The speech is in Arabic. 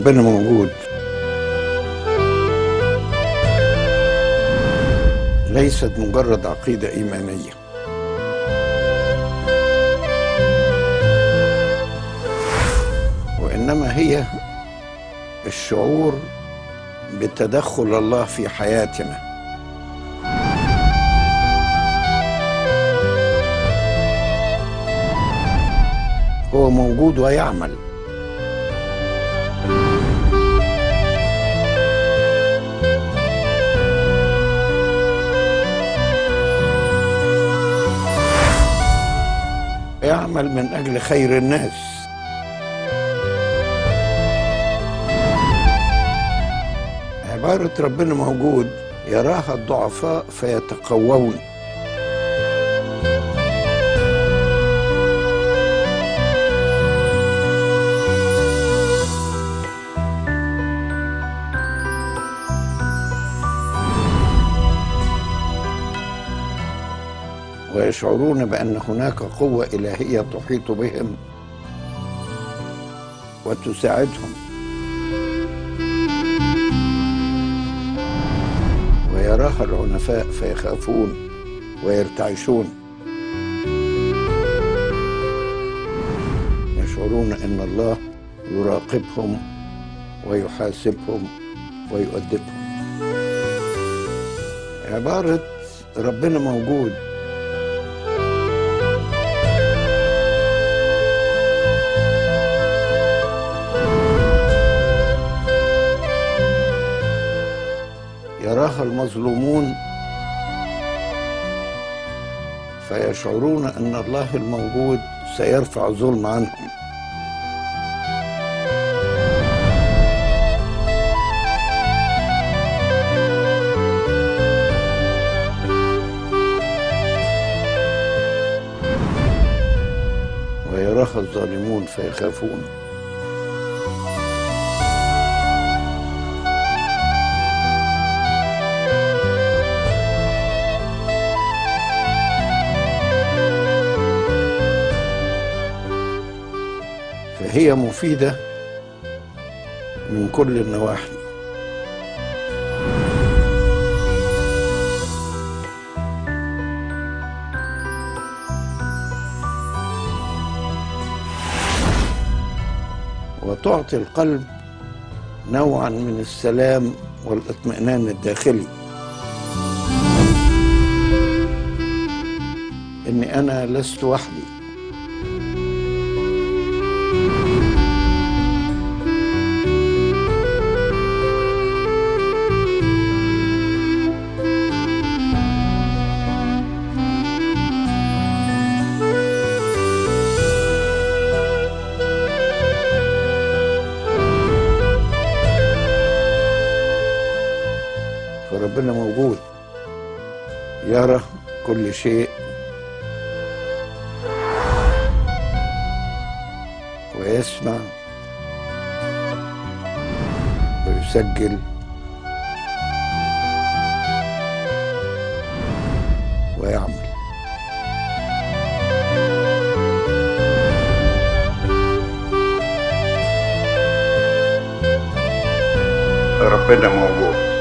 ربنا موجود ليست مجرد عقيدة إيمانية، وإنما هي الشعور بتدخل الله في حياتنا. هو موجود ويعمل. يعمل من أجل خير الناس. عبارة ربنا موجود يراها الضعفاء فيتقوون. ويشعرون بأن هناك قوة إلهية تحيط بهم وتساعدهم. ويراها العنفاء فيخافون ويرتعشون، يشعرون أن الله يراقبهم ويحاسبهم ويؤدبهم. عبارة ربنا موجود يراها المظلومون فيشعرون أن الله الموجود سيرفع الظلم عنهم. ويراها الظالمون فيخافون. فهي مفيدة من كل النواحي. وتعطي القلب نوعا من السلام والاطمئنان الداخلي، إني أنا لست وحدي. فربنا موجود يرى كل شيء ويسمع ويسجل ويعمل. ربنا موجود.